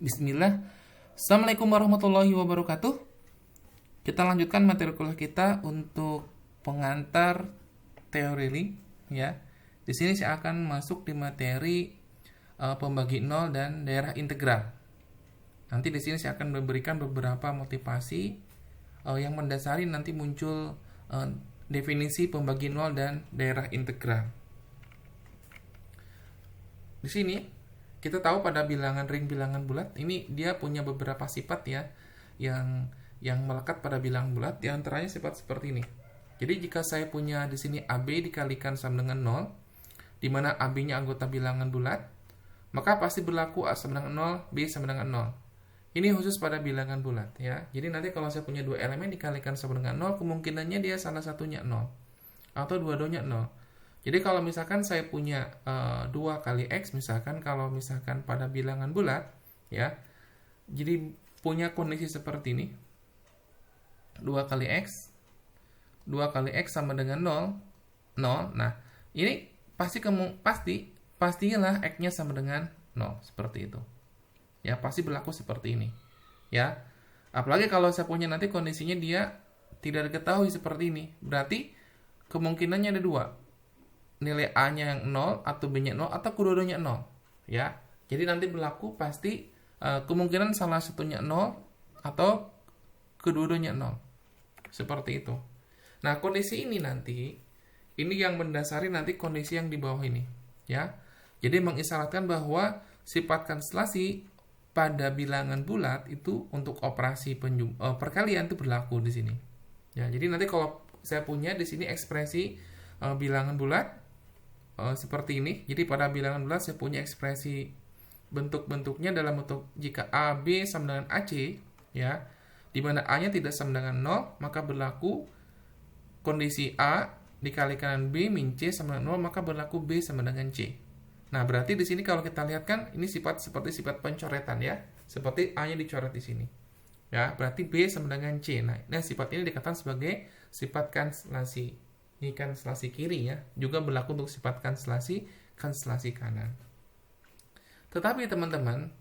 Bismillah. Assalamualaikum warahmatullahi wabarakatuh. Kita lanjutkan materi kuliah kita untuk pengantar teori ring, ya. Di sini saya akan masuk di materi pembagi nol dan daerah integral. Nanti di sini saya akan memberikan beberapa motivasi yang mendasari nanti muncul definisi pembagi nol dan daerah integral. Di sini kita tahu pada bilangan ring bilangan bulat ini dia punya beberapa sifat ya yang melekat pada bilangan bulat, di antaranya sifat seperti ini. Jadi jika saya punya di sini AB dikalikan sama dengan 0, di mana AB-nya anggota bilangan bulat, maka pasti berlaku A sama dengan 0, B sama dengan 0. Ini khusus pada bilangan bulat ya. Jadi nanti kalau saya punya dua elemen dikalikan sama dengan 0, kemungkinannya dia salah satunya 0 atau dua-duanya 0. Jadi kalau misalkan saya punya 2 kali X, misalkan kalau misalkan pada bilangan bulat, ya, jadi punya kondisi seperti ini, 2 kali X sama dengan 0. Nah, ini pastilah X-nya sama dengan 0, seperti itu. Ya, pasti berlaku seperti ini. Ya, apalagi kalau saya punya nanti kondisinya dia tidak diketahui seperti ini, berarti kemungkinannya ada dua. Nilai A-nya yang 0 atau B-nya 0 atau kedua-duanya 0 ya. Jadi nanti berlaku pasti kemungkinan salah satunya 0 atau kedua-duanya 0. Seperti itu. Nah, kondisi ini nanti ini yang mendasari nanti kondisi yang di bawah ini ya. Jadi mengisyaratkan bahwa sifat konstelasi pada bilangan bulat itu untuk operasi perkalian itu berlaku di sini. Ya, jadi nanti kalau saya punya di sini ekspresi bilangan bulat seperti ini. Jadi pada bilangan bulat saya punya ekspresi bentuk-bentuknya dalam bentuk jika AB sama dengan AC ya, di mana A-nya tidak sama dengan 0, maka berlaku kondisi A dikalikan B min C sama dengan 0, maka berlaku B sama dengan C. Nah, berarti di sini kalau kita lihat kan ini seperti sifat pencoretan ya. Seperti A-nya dicoret di sini. Ya, berarti B sama dengan C. Nah, sifat ini dikatakan sebagai sifat konstelasi. Ini konstelasi kiri ya, juga berlaku untuk sifat konstelasi kanan. Tetapi teman-teman,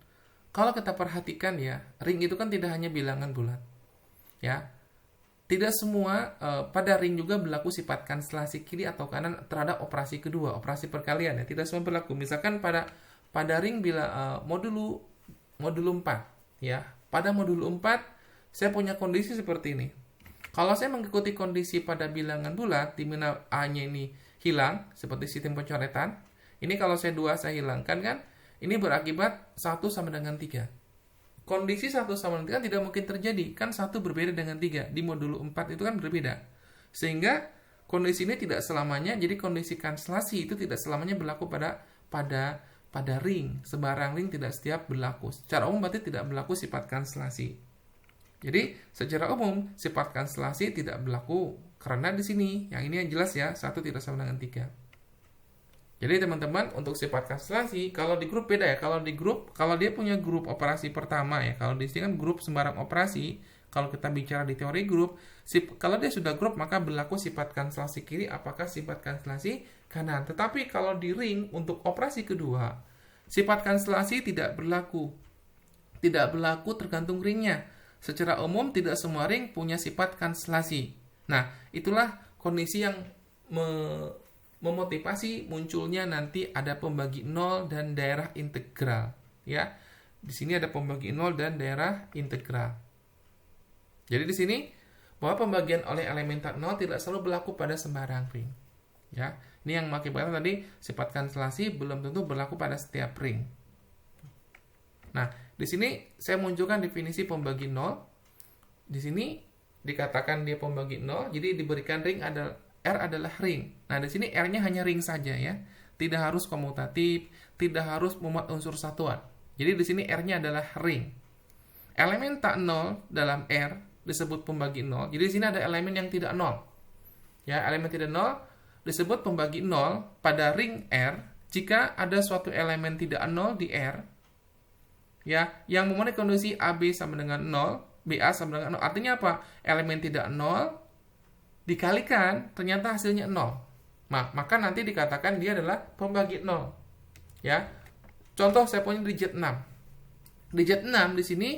kalau kita perhatikan ya, ring itu kan tidak hanya bilangan bulat. Ya. Tidak semua pada ring juga berlaku sifat konstelasi kiri atau kanan terhadap operasi kedua, operasi perkalian ya. Tidak semua berlaku. Misalkan pada ring bila modul 4 ya. Pada modul 4 saya punya kondisi seperti ini. Kalau saya mengikuti kondisi pada bilangan bulat, di mana A-nya ini hilang, seperti sistem pencoretan, ini kalau saya 2 saya hilangkan kan, ini berakibat 1 sama dengan 3. Kondisi 1 sama dengan 3 tidak mungkin terjadi, kan 1 berbeda dengan 3, di modul 4 itu kan berbeda. Sehingga kondisi ini tidak selamanya, jadi kondisi konstelasi itu tidak selamanya berlaku pada ring. Sebarang ring tidak setiap berlaku. Secara umum berarti tidak berlaku sifat konstelasi. Jadi, secara umum, sifat konstelasi tidak berlaku karena di sini, yang ini yang jelas ya, 1 tidak sama dengan 3. Jadi, teman-teman, untuk sifat konstelasi, kalau di grup beda ya. Kalau dia punya grup operasi pertama ya, kalau di sini kan grup sembarang operasi, kalau kita bicara di teori grup, kalau dia sudah grup, maka berlaku sifat konstelasi kiri, apakah sifat konstelasi kanan. Tetapi kalau di ring, untuk operasi kedua, sifat konstelasi tidak berlaku. Tidak berlaku tergantung ringnya. Secara umum tidak semua ring punya sifat konstelasi. Nah, itulah kondisi yang memotivasi munculnya nanti ada pembagi nol dan daerah integral, ya. Di sini ada pembagi nol dan daerah integral. Jadi di sini bahwa pembagian oleh elemen tak nol tidak selalu berlaku pada sembarang ring. Ya, ini yang mengakibatkan tadi sifat konstelasi belum tentu berlaku pada setiap ring. Nah, di sini saya munculkan definisi pembagi nol. Di sini dikatakan dia pembagi nol, jadi diberikan ring R adalah ring. Nah, di sini R-nya hanya ring saja ya. Tidak harus komutatif, tidak harus memuat unsur satuan. Jadi di sini R-nya adalah ring. Elemen tak nol dalam R disebut pembagi nol. Jadi di sini ada elemen yang tidak nol. Ya, elemen tidak nol disebut pembagi nol pada ring R jika ada suatu elemen tidak nol di R ya, yang memenuhi kondisi AB sama dengan 0, BA sama dengan 0. Artinya apa? Elemen tidak 0 dikalikan ternyata hasilnya 0. Maka nanti dikatakan dia adalah pembagi 0. Ya. Contoh saya punya digit 6. Di Z6 di sini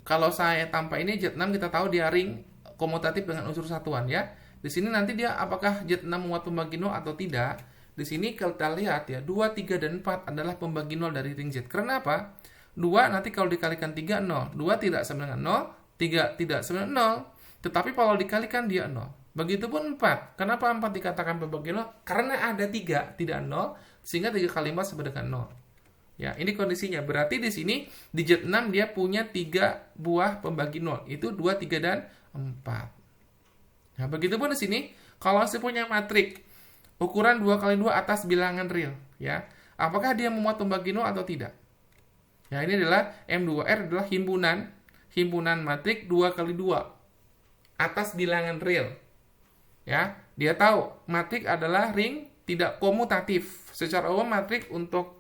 kalau saya tanpa ini Z6 kita tahu dia ring komutatif dengan unsur satuan ya. Di sini nanti dia apakah Z6 memuat pembagi nol atau tidak. Di sini kalau kita lihat ya 2, 3, dan 4 adalah pembagi nol dari ring Z. Karena apa? 2 nanti kalau dikalikan 3, 0. 2 tidak sama dengan 0, 3 tidak sama dengan 0. Tetapi kalau dikalikan dia 0. Begitupun 4. Kenapa 4 dikatakan pembagi nol? Karena ada 3, tidak 0. Sehingga 3 kali 4 sama dengan 0. Ya, ini kondisinya. Berarti di sini di Z6 dia punya 3 buah pembagi nol. Itu 2, 3, dan 4. Nah, begitupun di sini kalau saya punya matrik ukuran 2 kali 2 atas bilangan real, ya. Apakah dia memuat pembagi nol atau tidak? Ya, ini adalah M2R adalah himpunan matrik 2 kali 2 atas bilangan real. Ya, dia tahu matrik adalah ring tidak komutatif. Secara umum matrik untuk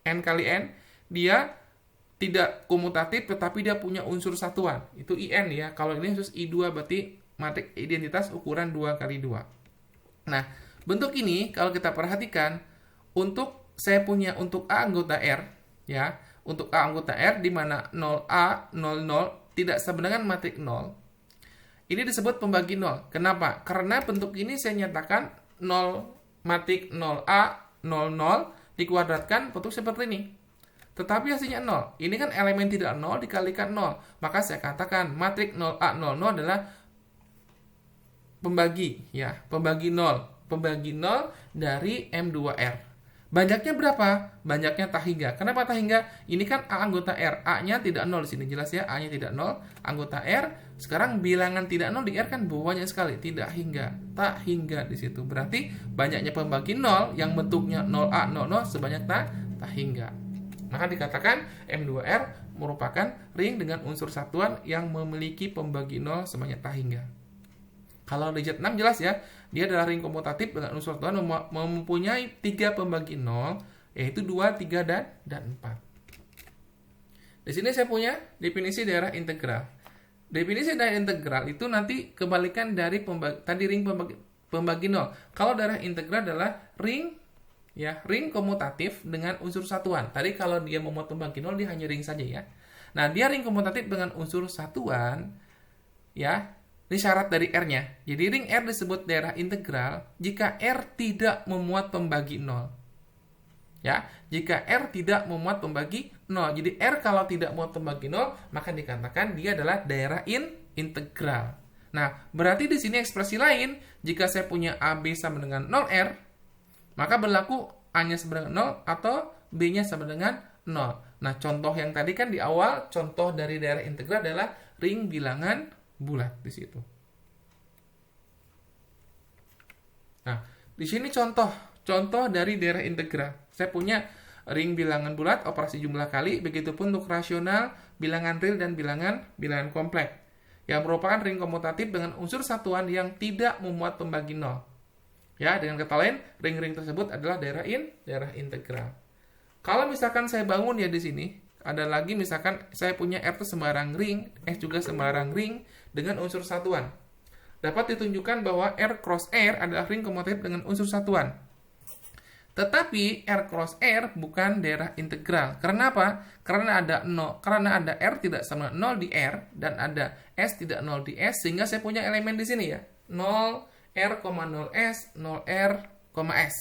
N kali N dia tidak komutatif tetapi dia punya unsur satuan. Itu IN ya. Kalau ini khusus I2 berarti matrik identitas ukuran 2 kali 2. Nah, bentuk ini kalau kita perhatikan untuk saya punya untuk A anggota R ya. Untuk A anggota R di mana 0A 00 tidak sama dengan matrik 0. Ini disebut pembagi 0. Kenapa? Karena bentuk ini saya nyatakan 0 matrik 0A 00 dikuadratkan bentuk seperti ini. Tetapi hasilnya 0. Ini kan elemen tidak 0 dikalikan 0. Maka saya katakan matrik 0A 00 adalah pembagi ya, pembagi 0. Pembagi 0 dari M2R. Banyaknya berapa? Banyaknya tak hingga. Kenapa tak hingga? Ini kan A anggota R. A-nya tidak 0 di sini jelas ya, A-nya tidak 0. Anggota R. Sekarang bilangan tidak 0 di R kan banyak sekali, tidak hingga. Tak hingga di situ. Berarti banyaknya pembagi 0 yang bentuknya 0A 00 sebanyak tak hingga. Maka dikatakan M2R merupakan ring dengan unsur satuan yang memiliki pembagi 0 sebanyak tak hingga. Kalau di Z6 jelas ya, dia adalah ring komutatif dengan unsur satuan mempunyai 3 pembagi 0, yaitu 2, 3, dan 4. Di sini saya punya definisi daerah integral. Definisi daerah integral itu nanti kebalikan dari tadi ring pembagi 0. Kalau daerah integral adalah ring ya, ring komutatif dengan unsur satuan. Tadi kalau dia memuat pembagi 0 dia hanya ring saja ya. Nah, dia ring komutatif dengan unsur satuan ya. Ini syarat dari R-nya. Jadi ring R disebut daerah integral jika R tidak memuat pembagi 0. Ya, jika R tidak memuat pembagi 0. Jadi R kalau tidak memuat pembagi 0, maka dikatakan dia adalah daerah integral. Nah, berarti di sini ekspresi lain, jika saya punya AB sama dengan 0R, maka berlaku A-nya sama dengan 0 atau B-nya sama dengan 0. Nah, contoh yang tadi kan di awal, contoh dari daerah integral adalah ring bilangan bulat di situ. Nah, di sini contoh dari daerah integral. Saya punya ring bilangan bulat, operasi jumlah kali, begitupun untuk rasional, bilangan real dan bilangan kompleks. Yang merupakan ring komutatif dengan unsur satuan yang tidak memuat pembagi 0. Ya, dengan kata lain, ring-ring tersebut adalah daerah integral. Kalau misalkan saya bangun ya di sini, ada lagi misalkan saya punya R itu sembarang ring, S juga sembarang ring dengan unsur satuan. Dapat ditunjukkan bahwa R cross R adalah ring komutatif dengan unsur satuan. Tetapi R cross R bukan daerah integral. Karena apa? Karena ada R tidak sama 0 di R dan ada S tidak 0 di S sehingga saya punya elemen di sini ya. 0 R, 0 S, 0 R, S.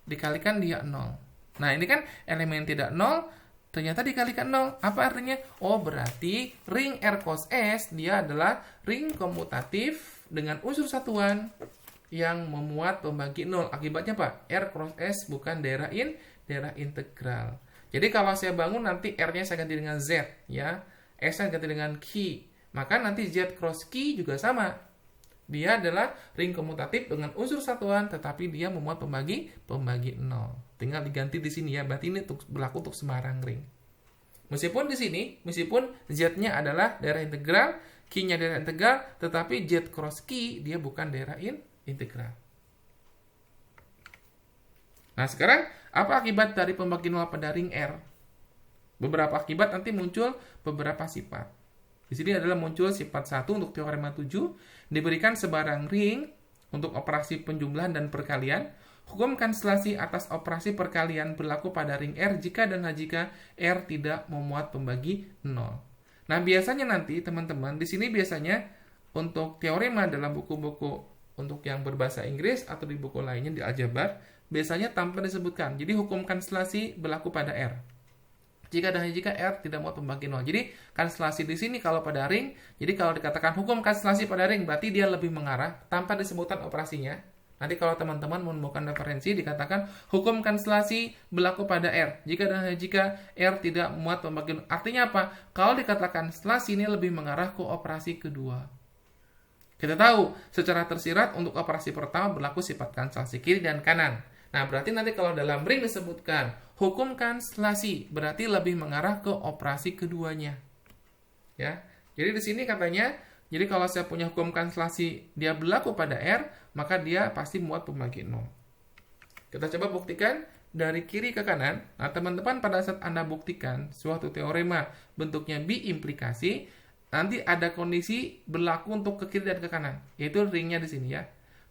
Dikalikan dia 0. Nah, ini kan elemen tidak 0 ternyata dikalikan 0. Apa artinya? Oh, berarti ring R cos S dia adalah ring komutatif dengan unsur satuan yang memuat pembagi 0. Akibatnya apa? R cross S bukan daerah integral. Jadi kalau saya bangun nanti R-nya saya ganti dengan Z ya. S-nya ganti dengan Q. Maka nanti Z cross Q juga sama. Dia adalah ring komutatif dengan unsur satuan tetapi dia memuat pembagi 0. Tinggal diganti di sini ya. Berarti ini berlaku untuk sembarang ring. Meskipun di sini, Z-nya adalah daerah integral, Q-nya daerah integral, tetapi Z cross Q dia bukan daerah integral. Nah, sekarang apa akibat dari pembagi 0 pada ring R? Beberapa akibat nanti muncul beberapa sifat. Di sini adalah muncul sifat 1 untuk teorema 7, diberikan sebarang ring untuk operasi penjumlahan dan perkalian, Hukum konstelasi atas operasi perkalian berlaku pada ring R jika dan jika R tidak memuat pembagi 0. Nah, biasanya nanti teman-teman di sini biasanya untuk teorema dalam buku-buku untuk yang berbahasa Inggris atau di buku lainnya di aljabar biasanya tanpa disebutkan. Jadi hukum konstelasi berlaku pada R. Jika dan jika R tidak memuat pembagi 0. Jadi konstelasi di sini kalau pada ring, jadi kalau dikatakan hukum konstelasi pada ring berarti dia lebih mengarah tanpa disebutkan operasinya. Nanti kalau teman-teman menemukan referensi dikatakan hukum konstelasi berlaku pada R. Jika dan jika R tidak memuat pembagi 0. Artinya apa? Kalau dikatakan konstelasi ini lebih mengarah ke operasi kedua. Kita tahu secara tersirat untuk operasi pertama berlaku sifat konstelasi kiri dan kanan. Nah, berarti nanti kalau dalam ring disebutkan hukum konstelasi berarti lebih mengarah ke operasi keduanya. Ya. Jadi di sini katanya, jadi kalau saya punya hukum konstelasi dia berlaku pada R, maka dia pasti muat pembagi 0. Kita coba buktikan dari kiri ke kanan. Nah, teman-teman pada saat Anda buktikan suatu teorema bentuknya biimplikasi, nanti ada kondisi berlaku untuk ke kiri dan ke kanan, yaitu ringnya di sini ya.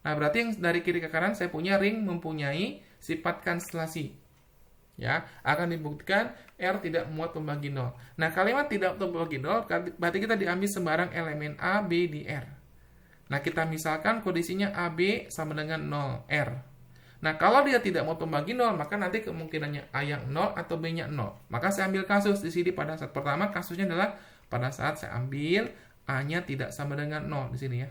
Nah, berarti yang dari kiri ke kanan saya punya ring mempunyai sifat konstelasi. Ya, akan dibuktikan R tidak memuat pembagi 0. Nah, kalimat tidak memuat pembagi 0 berarti kita diambil sembarang elemen A, B di R. Nah, kita misalkan kondisinya AB sama dengan 0, R. Nah, kalau dia tidak memuat pembagi 0, maka nanti kemungkinannya A yang 0 atau B-nya 0. Maka saya ambil kasus di sini pada saat pertama, kasusnya adalah pada saat saya ambil A-nya tidak sama dengan 0 di sini ya.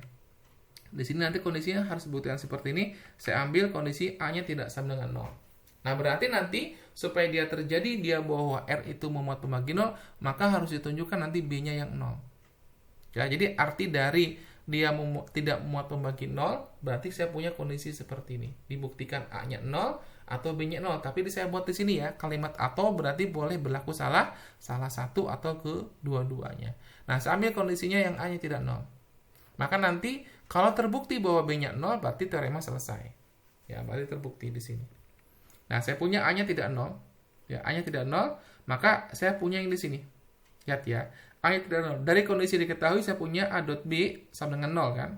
Di sini nanti kondisinya harus dibuktikan seperti ini. Saya ambil kondisi A-nya tidak sama dengan 0. Nah, berarti nanti supaya dia terjadi dia bahwa R itu memuat pembagi 0, maka harus ditunjukkan nanti B-nya yang 0. Ya, jadi arti dari dia tidak memuat pembagi 0, berarti saya punya kondisi seperti ini. Dibuktikan A-nya 0 atau B-nya 0. Tapi saya buat di sini ya, kalimat atau berarti boleh berlaku salah satu atau kedua-duanya. Nah, saya ambil kondisinya yang A-nya tidak 0. Maka nanti kalau terbukti bahwa B-nya 0, berarti teorema selesai. Ya, berarti terbukti di sini. Nah, saya punya A-nya tidak 0. Ya, A-nya tidak 0, maka saya punya yang di sini. Lihat ya, A-nya tidak 0. Dari kondisi diketahui saya punya A dot B sama dengan 0 kan?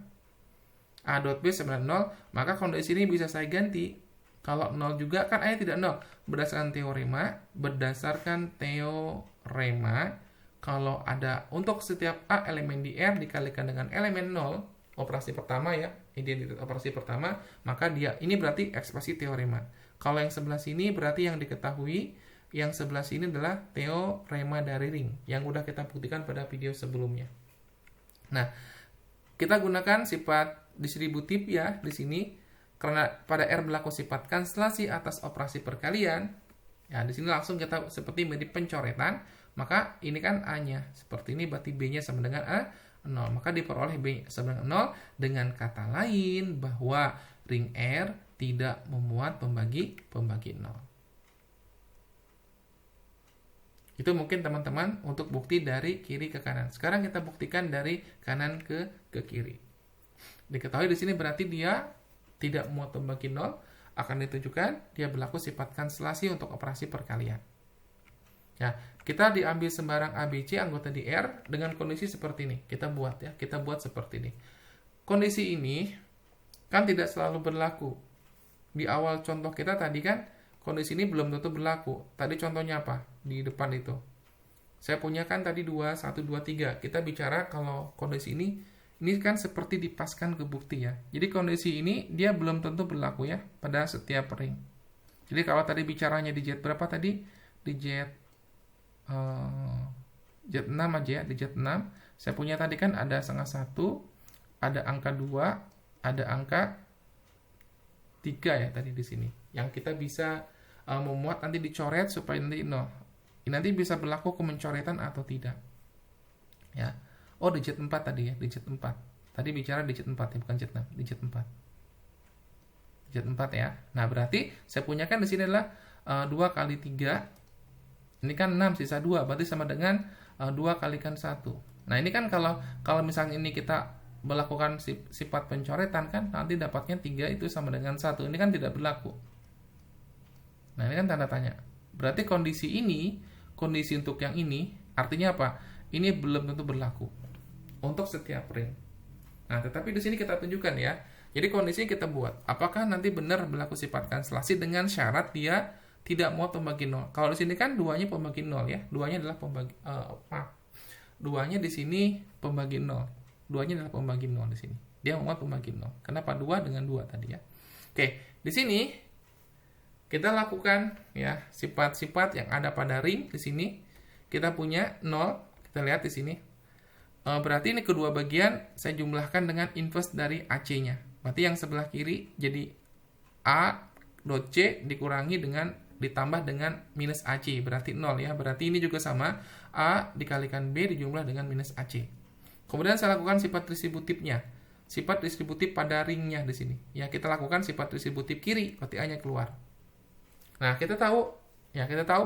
A dot B sama dengan 0, maka kondisi ini bisa saya ganti. Kalau 0 juga kan A-nya tidak 0. Berdasarkan teorema, kalau ada untuk setiap A elemen di R dikalikan dengan elemen 0, operasi pertama ya, identitas operasi pertama, maka dia ini berarti ekspresi teorema. Kalau yang sebelah sini berarti yang diketahui, yang sebelah sini adalah teorema dari ring yang udah kita buktikan pada video sebelumnya. Nah, kita gunakan sifat distributif ya di sini karena pada R berlaku sifat konstelasi atas operasi perkalian. Ya, di sini langsung kita seperti mirip pencoretan, maka ini kan A-nya seperti ini, berarti B-nya sama dengan A 0, maka diperoleh B sama dengan 0. Dengan kata lain bahwa ring R tidak memuat pembagi 0. Itu mungkin teman-teman untuk bukti dari kiri ke kanan. Sekarang kita buktikan dari kanan ke kiri. Diketahui di sini berarti dia tidak memuat pembagi 0, akan ditunjukkan dia berlaku sifat konstelasi untuk operasi perkalian. Ya, kita diambil sembarang ABC anggota di R dengan kondisi seperti ini. Kita buat seperti ini. Kondisi ini kan tidak selalu berlaku. Di awal contoh kita tadi kan kondisi ini belum tentu berlaku. Tadi contohnya apa? Di depan itu. Saya punya kan tadi 2, 1, 2, 3. Kita bicara kalau kondisi ini kan seperti dipaskan ke bukti ya. Jadi kondisi ini dia belum tentu berlaku ya pada setiap ring. Jadi kalau tadi bicaranya di Z berapa tadi? Di Z 6 aja ya, di Z 6. Saya punya tadi kan ada setengah 1, ada angka 2, ada angka 3 ya tadi di sini. Yang kita bisa memuat nanti dicoret supaya nanti 0. Ini nanti bisa berlaku ke mencoretan atau tidak. Ya. Oh, di Z 4 tadi ya, di Z 4. Tadi bicara di Z 4 ya, bukan Z 6, di Z 4. Z 4 ya. Nah, berarti saya punya kan di sini adalah 2 kali 3. Ini kan 6 sisa 2, berarti sama dengan 2 kalikan 1. Nah, ini kan kalau misalnya ini kita melakukan sifat pencoretan kan nanti dapatnya 3 itu sama dengan 1. Ini kan tidak berlaku. Nah, ini kan tanda tanya. Berarti kondisi untuk yang ini artinya apa? Ini belum tentu berlaku untuk setiap ring. Nah, tetapi di sini kita tunjukkan ya. Jadi kondisinya kita buat, apakah nanti benar berlaku sifat kanselasi dengan syarat dia tidak muat pembagi nol. Kalau di sini kan duanya pembagi nol ya, duanya adalah pembagi duanya di sini pembagi nol. Duanya adalah pembagi nol di sini. Dia muat pembagi nol. Kenapa 2 dengan 2 tadi ya? Oke, di sini kita lakukan ya sifat-sifat yang ada pada ring di sini. Kita punya 0, kita lihat di sini. Berarti ini kedua bagian saya jumlahkan dengan inverse dari AC-nya. Berarti yang sebelah kiri jadi A dot C dikurangi dengan ditambah dengan minus AC, berarti 0 ya. Berarti ini juga sama, A dikalikan B dijumlah dengan minus AC. Kemudian saya lakukan sifat distributifnya. Sifat distributif pada ringnya di sini. Ya, kita lakukan sifat distributif kiri, berarti A-nya keluar. Nah, kita tahu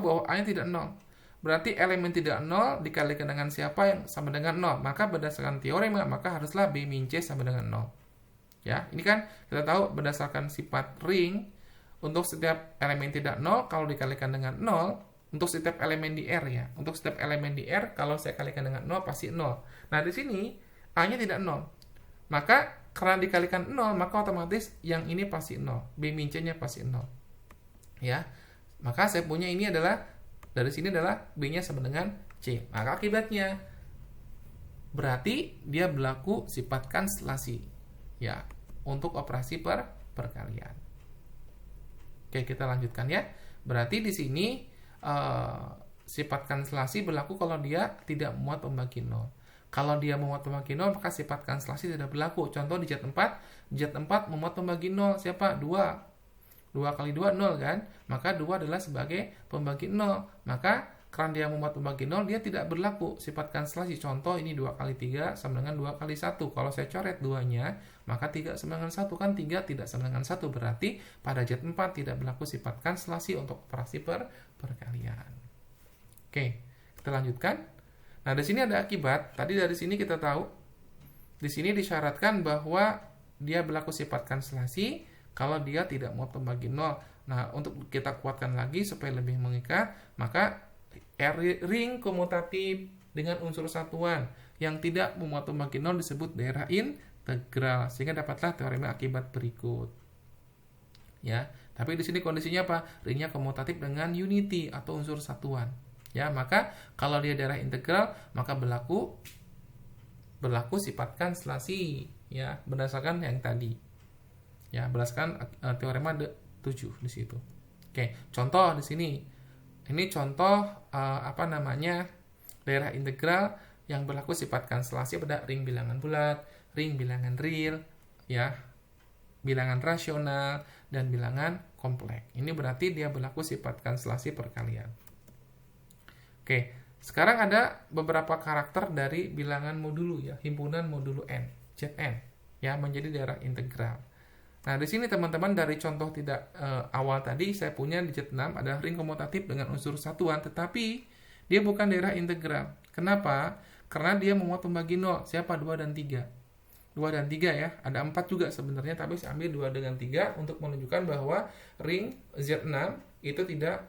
bahwa A-nya tidak 0. Berarti elemen tidak 0 dikalikan dengan siapa yang sama dengan 0. Maka berdasarkan teorema, maka haruslah B min C sama dengan 0. Ya, ini kan kita tahu berdasarkan sifat ring, untuk setiap elemen tidak 0, kalau dikalikan dengan 0, untuk setiap elemen di R ya. Untuk setiap elemen di R, kalau saya kalikan dengan 0, pasti 0. Nah, di sini A-nya tidak 0. Maka, karena dikalikan 0, maka otomatis yang ini pasti 0. B min C-nya pasti 0. Ya, maka saya punya ini adalah, dari sini adalah B-nya sama dengan C. Maka akibatnya, berarti dia berlaku sifat kanselasi. Ya, untuk operasi perkalian. Oke, kita lanjutkan ya. Berarti di sini sifat kanselasi berlaku kalau dia tidak memuat pembagi 0. Kalau dia memuat pembagi 0, maka sifat kanselasi tidak berlaku. Contoh di Z4 memuat pembagi 0 siapa? 2. 2 kali 2 0 kan? Maka 2 adalah sebagai pembagi 0. Maka karena dia memuat pembagi 0, dia tidak berlaku sifat kanselasi. Contoh ini 2 kali 3 sama dengan 2 kali 1. Kalau saya coret 2-nya, maka 3 sama dengan 1 kan 3 tidak sama dengan 1. Berarti pada Z4 tidak berlaku sifat kanselasi untuk operasi perkalian. Oke, kita lanjutkan. Nah, di sini ada akibat. Tadi dari sini kita tahu, di sini disyaratkan bahwa dia berlaku sifat kanselasi kalau dia tidak muat pembagi 0. Nah, untuk kita kuatkan lagi supaya lebih mengikat, maka ring komutatif dengan unsur satuan yang tidak memuat pembagi 0 disebut daerah integral, sehingga dapatlah teorema akibat berikut. Ya, tapi di sini kondisinya apa? Ringnya komutatif dengan unity atau unsur satuan. Ya, maka kalau dia daerah integral, maka berlaku sifat kanselasi ya, berdasarkan yang tadi. Ya, berdasarkan teorema 7 di situ. Oke, contoh di sini. Ini contoh daerah integral yang berlaku sifat kanselasi pada ring bilangan bulat, ring bilangan real, ya, bilangan rasional, dan bilangan kompleks. Ini berarti dia berlaku sifat kanselasi perkalian. Oke, sekarang ada beberapa karakter dari bilangan modulu ya, himpunan modulu n, Zn, ya, menjadi daerah integral. Nah, di sini teman-teman dari contoh tidak awal tadi saya punya di Z6 ada ring komutatif dengan unsur satuan, tetapi dia bukan daerah integral. Kenapa? Karena dia memuat pembagi 0. Siapa? 2 dan 3. 2 dan 3 ya. Ada 4 juga sebenarnya, tapi saya ambil 2 dengan 3 untuk menunjukkan bahwa ring Z6 itu tidak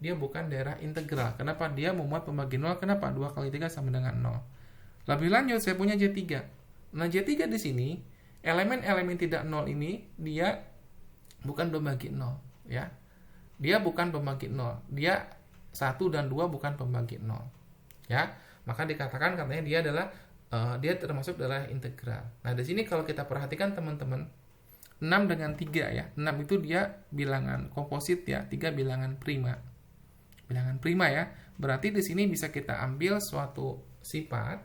dia bukan daerah integral. Kenapa? Dia memuat pembagi 0. Kenapa? 2 kali 3 sama dengan 0. Lebih lanjut, saya punya Z3. Nah, Z3 di sini elemen-elemen tidak 0 ini dia bukan pembagi 0 ya. Dia bukan pembagi 0. Dia 1 dan 2 bukan pembagi 0. Ya. Maka dikatakan katanya dia adalah dia termasuk daerah integral. Nah, di sini kalau kita perhatikan teman-teman, 6 dengan 3 ya. 6 itu dia bilangan komposit ya, 3 bilangan prima. Bilangan prima ya. Berarti di sini bisa kita ambil suatu sifat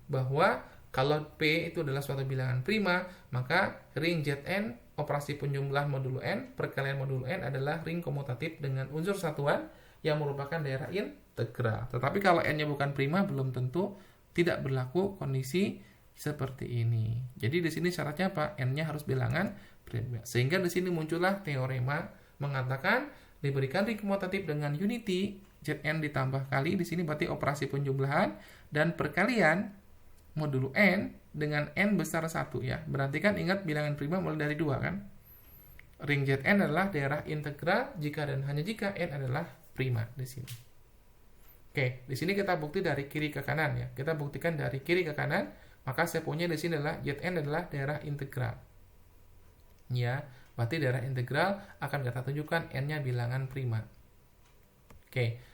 bahwa kalau P itu adalah suatu bilangan prima, maka ring Zn, operasi penjumlah modulu n, perkalian modulu n adalah ring komutatif dengan unsur satuan yang merupakan daerah integral. Tetapi kalau n-nya bukan prima, belum tentu tidak berlaku kondisi seperti ini. Jadi di sini syaratnya apa? N-nya harus bilangan prima. Sehingga di sini muncullah teorema mengatakan diberikan ring komutatif dengan unity Zn ditambah kali, di sini berarti operasi penjumlahan dan perkalian modulu n dengan n besar 1 ya. Berarti kan ingat bilangan prima mulai dari 2 kan. Ring Zn adalah daerah integral jika dan hanya jika n adalah prima di sini. Oke, di sini kita bukti dari kiri ke kanan ya. Kita buktikan dari kiri ke kanan maka saya punya di sini adalah Zn adalah daerah integral. Ya, berarti daerah integral akan kita tunjukkan n-nya bilangan prima. Oke.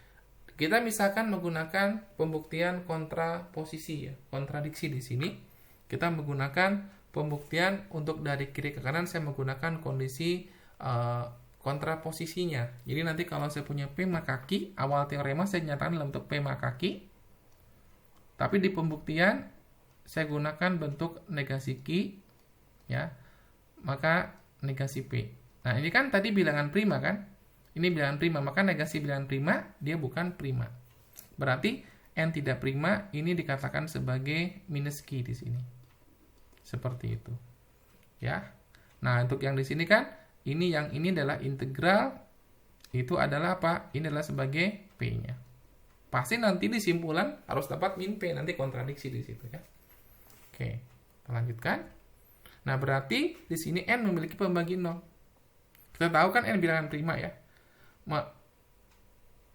Kita misalkan menggunakan pembuktian kontraposisi ya, kontradiksi di sini. Kita menggunakan pembuktian untuk dari kiri ke kanan, saya menggunakan kondisi kontraposisinya. Jadi nanti kalau saya punya P maka Q, awal teorema saya nyatakan dalam bentuk P maka Q. Tapi di pembuktian saya gunakan bentuk negasi Q, ya, maka negasi P. Nah, ini kan tadi bilangan prima kan? Ini bilangan prima, maka negasi bilangan prima, dia bukan prima. Berarti n tidak prima, ini dikatakan sebagai minus Q di sini. Seperti itu. Ya. Nah, untuk yang di sini kan, yang ini adalah integral, itu adalah apa? Ini adalah sebagai P-nya. Pasti nanti di simpulan harus dapat min P, nanti kontradiksi di situ ya. Oke, kita lanjutkan. Nah, berarti di sini n memiliki pembagi 0. Kita tahu kan n bilangan prima ya.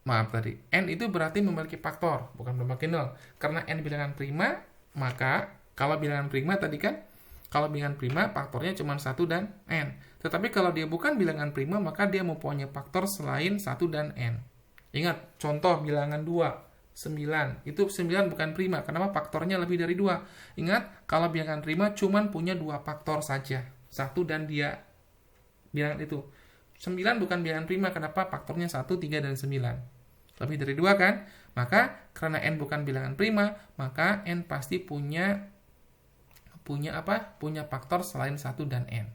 Maaf tadi, n itu berarti memiliki faktor, bukan pembagi 0. Karena n bilangan prima, maka kalau bilangan prima tadi kan, kalau bilangan prima faktornya cuma 1 dan n. Tetapi kalau dia bukan bilangan prima, maka dia mempunyai faktor selain 1 dan n. Ingat, contoh bilangan 2, 9. Itu 9 bukan prima, kenapa? Faktornya lebih dari 2. Ingat, kalau bilangan prima cuma punya 2 faktor saja. 1 dan dia bilangan itu. 9 bukan bilangan prima, kenapa? Faktornya 1, 3, dan 9. Lebih dari 2 kan? Maka karena n bukan bilangan prima, maka n pasti punya apa? Punya faktor selain 1 dan n.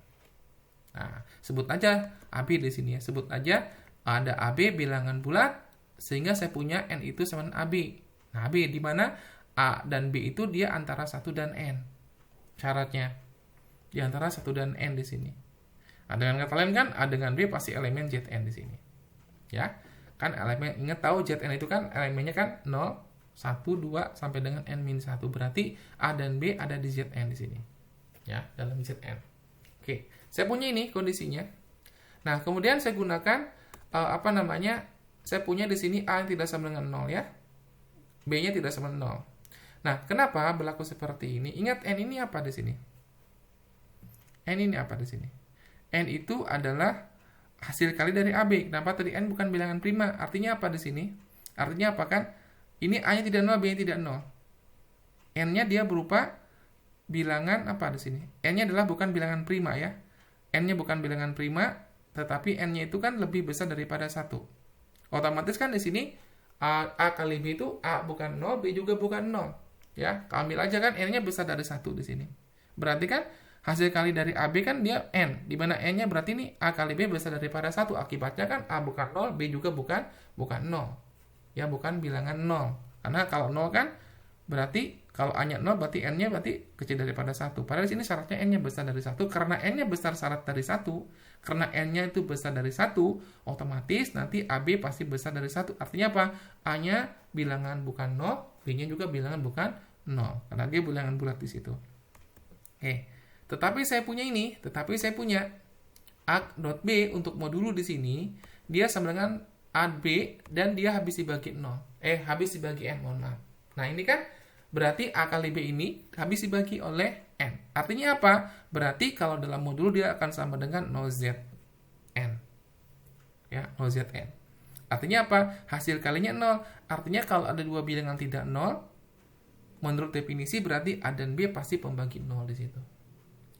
Nah, sebut aja AB di sini ya. Sebut aja ada AB bilangan bulat sehingga saya punya n itu sama dengan AB. Nah, AB di mana A dan B itu dia antara 1 dan n. Syaratnya di antara 1 dan n di sini. Nah, dengan kata lain kan A dengan B pasti elemen Zn di sini. Ya. Kan elemen, ingat tahu Zn itu kan elemennya kan 0, 1, 2 sampai dengan n-1. Berarti A dan B ada di Zn di sini. Ya, dalam Zn. Oke, saya punya ini kondisinya. Nah, kemudian saya gunakan saya punya di sini A yang tidak sama dengan 0 ya. B-nya tidak sama dengan 0. Nah, kenapa berlaku seperti ini? Ingat n ini apa di sini? N ini apa di sini? N itu adalah hasil kali dari AB. Kenapa tadi n bukan bilangan prima? Artinya apa di sini? Artinya apa kan? Ini A-nya tidak 0, B-nya tidak 0. N-nya dia berupa bilangan apa di sini? N-nya adalah bukan bilangan prima ya. N-nya bukan bilangan prima, tetapi n-nya itu kan lebih besar daripada 1. Otomatis kan di sini A kali B itu A bukan 0, B juga bukan 0. Ya, ambil aja kan n-nya besar dari 1 di sini. Berarti kan hasil kali dari AB kan dia n, di mana n-nya berarti ini A kali B besar daripada 1. Akibatnya kan A bukan 0, B juga bukan 0. Ya, bukan bilangan 0. Karena kalau 0 kan berarti kalau A-nya 0 berarti n-nya berarti kecil daripada 1. Padahal di sini syaratnya n-nya besar dari 1. Karena n-nya besar syarat dari 1, karena n-nya itu besar dari 1, otomatis nanti AB pasti besar dari 1. Artinya apa? A-nya bilangan bukan 0, B-nya juga bilangan bukan 0. Karena dia bilangan bulat di situ. Oke. Tetapi saya punya A dot B untuk modulu di sini, dia sama dengan A B dan dia habis dibagi 0. Habis dibagi n, mohon maaf. Nah, ini kan berarti A kali B ini habis dibagi oleh n. Artinya apa? Berarti kalau dalam modul dia akan sama dengan 0Zn. Ya, 0Zn. Artinya apa? Hasil kalinya 0. Artinya kalau ada dua bilangan tidak 0, menurut definisi berarti A dan B pasti pembagi 0 di situ.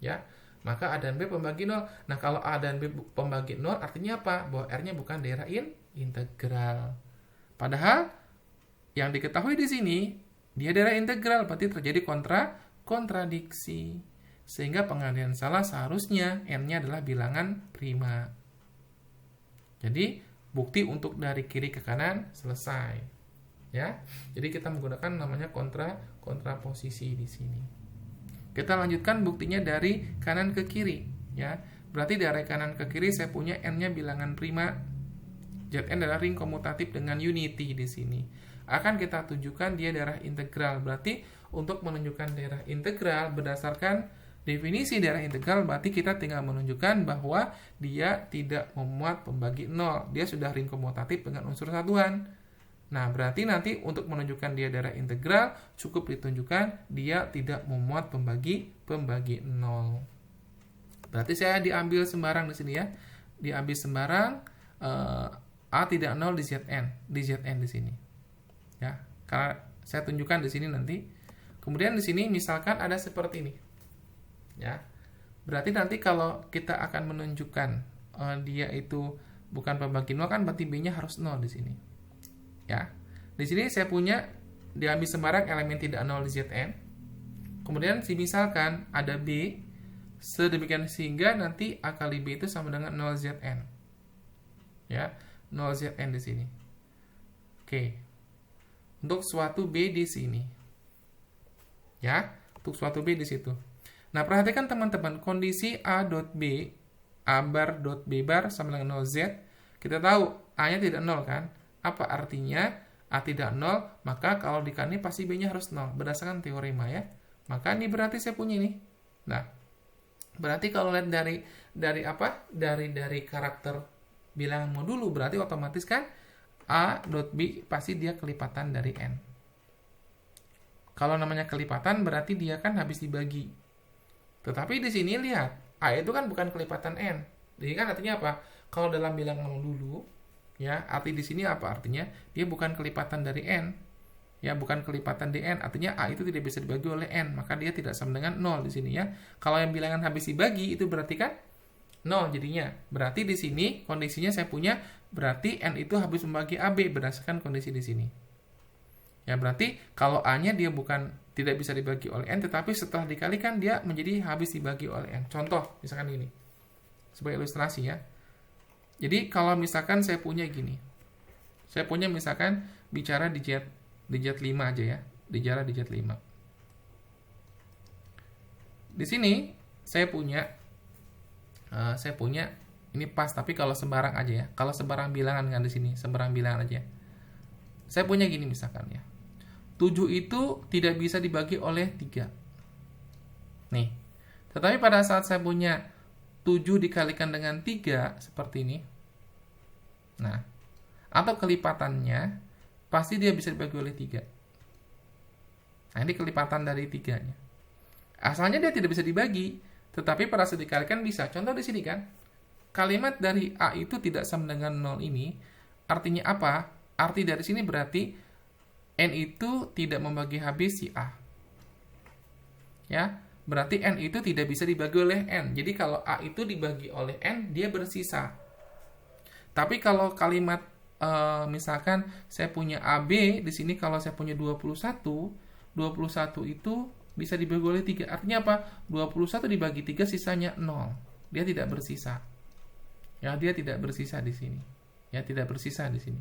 Ya, maka A dan B pembagi 0. Nah, kalau A dan B pembagi 0 artinya apa? Bahwa R-nya bukan daerah integral. Padahal yang diketahui di sini dia daerah integral, berarti terjadi kontradiksi. Sehingga pengalihan salah seharusnya n-nya adalah bilangan prima. Jadi, bukti untuk dari kiri ke kanan selesai. Ya. Jadi kita menggunakan namanya kontraposisi di sini. Kita lanjutkan buktinya dari kanan ke kiri, ya. Berarti dari kanan ke kiri saya punya n-nya bilangan prima. Zn adalah ring komutatif dengan unity di sini. Akan kita tunjukkan dia daerah integral. Berarti untuk menunjukkan daerah integral berdasarkan definisi daerah integral, berarti kita tinggal menunjukkan bahwa dia tidak memuat pembagi 0. Dia sudah ring komutatif dengan unsur satuan. Nah, berarti nanti untuk menunjukkan dia darah integral, cukup ditunjukkan dia tidak memuat pembagi 0. Berarti saya diambil sembarang di sini ya. Diambil sembarang, A tidak 0 di Zn di sini. Ya, karena saya tunjukkan di sini nanti. Kemudian di sini misalkan ada seperti ini. Ya. Berarti nanti kalau kita akan menunjukkan dia itu bukan pembagi 0 kan berarti B-nya harus 0 di sini. Ya. Di sini saya punya diambil sembarang elemen tidak 0 di Zn. Kemudian misalkan ada B sedemikian sehingga nanti A kali B itu sama dengan 0 Zn. Ya, 0 Zn di sini. Oke. Untuk suatu B di sini. Ya, untuk suatu B di situ. Nah, perhatikan teman-teman, kondisi A dot B, A bar dot B bar sama dengan 0 Z. Kita tahu A-nya tidak 0 kan? Apa artinya? A tidak 0, maka kalau dikali pasti B-nya harus 0 berdasarkan teorema ya. Maka ini berarti saya punya ini. Nah, berarti kalau lihat dari apa? Dari karakter bilangan modulu berarti otomatis kan A dot B pasti dia kelipatan dari N. Kalau namanya kelipatan berarti dia kan habis dibagi. Tetapi di sini lihat, A itu kan bukan kelipatan N. Jadi kan artinya apa? Kalau dalam bilangan modulu ya, arti di sini apa artinya? Dia bukan kelipatan dari N. Ya, bukan kelipatan di N. Artinya A itu tidak bisa dibagi oleh N, maka dia tidak sama dengan 0 di sini ya. Kalau yang bilangan habis dibagi itu berarti kan 0 jadinya. Berarti di sini kondisinya saya punya berarti N itu habis membagi AB berdasarkan kondisi di sini. Ya, berarti kalau A-nya dia bukan tidak bisa dibagi oleh N, tetapi setelah dikalikan dia menjadi habis dibagi oleh N. Contoh misalkan gini. Sebagai ilustrasi ya. Jadi kalau misalkan saya punya gini. Saya punya misalkan bicara di Z5 aja ya. Bicara di Z5. Di sini saya punya ini pas, tapi kalau sembarang aja ya. Kalau sembarang bilangan kan di sini, sembarang bilangan aja. Saya punya gini misalkan ya. 7 itu tidak bisa dibagi oleh 3. Nih. Tetapi pada saat saya punya 7 dikalikan dengan 3 seperti ini. Nah, atau kelipatannya pasti dia bisa dibagi oleh 3. Nah, ini kelipatan dari 3-nya. Asalnya dia tidak bisa dibagi, tetapi pada saat dikalikan bisa. Contoh di sini kan, kalimat dari A itu tidak sama dengan 0 ini, artinya apa? Arti dari sini berarti N itu tidak membagi habis si A. Ya, berarti N itu tidak bisa dibagi oleh N. Jadi kalau A itu dibagi oleh N, dia bersisa. Tapi kalau kalimat misalkan saya punya AB, di sini kalau saya punya 21 itu bisa dibagi oleh 3. Artinya apa? 21 dibagi 3 sisanya 0. Dia tidak bersisa. Ya, dia tidak bersisa di sini. Ya, tidak bersisa di sini.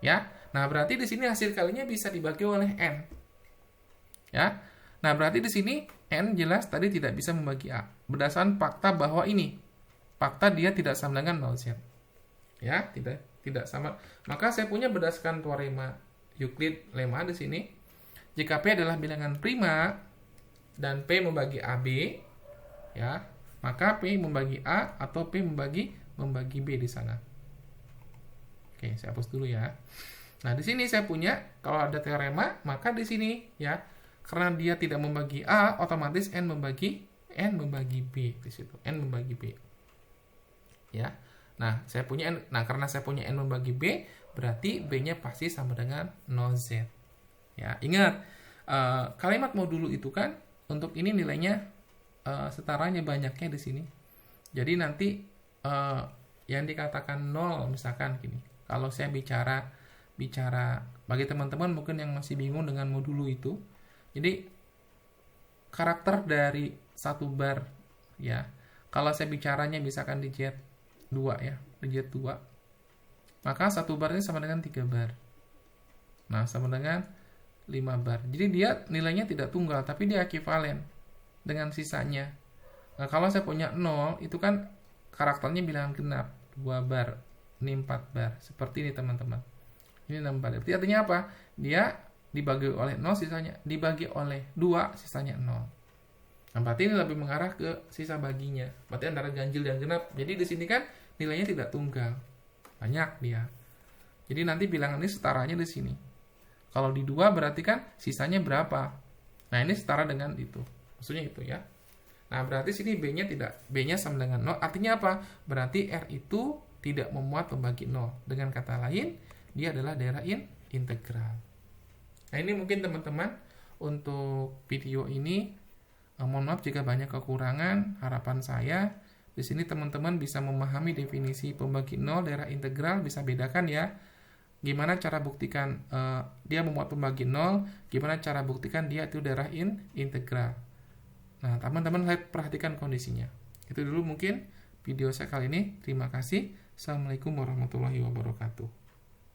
Ya. Nah, berarti di sini hasil kalinya bisa dibagi oleh N. Ya. Nah, berarti di sini N jelas tadi tidak bisa membagi A. Berdasarkan fakta bahwa ini fakta dia tidak sama dengan 0Z. Ya, tidak sama. Maka saya punya berdasarkan teorema Euclid lemma di sini, jika P adalah bilangan prima dan P membagi AB, ya, maka P membagi A atau P membagi B di sana. Oke, saya hapus dulu ya. Nah, di sini saya punya kalau ada teorema, maka di sini ya, karena dia tidak membagi A, otomatis N membagi B di situ. N membagi B. Ya. Nah, karena saya punya N membagi B, berarti B-nya pasti sama dengan 0Z. Ya, ingat kalimat modulu itu kan untuk ini nilainya setaranya banyaknya di sini. Jadi nanti yang dikatakan 0 misalkan gini. Kalau saya bicara bagi teman-teman mungkin yang masih bingung dengan modulu itu. Jadi karakter dari satu bar ya. Kalau saya bicaranya misalkan di Z2 ya, di Z2. Maka satu bar ini sama dengan 3 bar. Nah, sama dengan 5 bar. Jadi dia nilainya tidak tunggal, tapi dia ekivalen dengan sisanya. Nah, kalau saya punya 0, itu kan karakternya bilangan genap. 2 bar, ini 4 bar. Seperti ini teman-teman. Ini 6 bar. Berarti artinya apa? Dia dibagi oleh 0, sisanya. Dibagi oleh 2, sisanya 0. Nah, berarti ini lebih mengarah ke sisa baginya. Berarti antara ganjil dan genap. Jadi di sini kan nilainya tidak tunggal. Banyak dia. Jadi nanti bilangan ini setaranya di sini. Kalau di 2 berarti kan sisanya berapa? Nah, ini setara dengan itu. Maksudnya itu ya. Nah, berarti sini B-nya sama dengan 0. Artinya apa? Berarti R itu tidak memuat pembagi 0. Dengan kata lain, dia adalah daerah integral. Nah, ini mungkin teman-teman untuk video ini, mohon maaf jika banyak kekurangan. Harapan saya di sini teman-teman bisa memahami definisi pembagi 0, daerah integral, bisa bedakan ya. Gimana cara buktikan dia memuat pembagi 0, gimana cara buktikan dia itu daerah integral. Nah, teman-teman perhatikan kondisinya. Itu dulu mungkin video saya kali ini. Terima kasih. Assalamualaikum warahmatullahi wabarakatuh.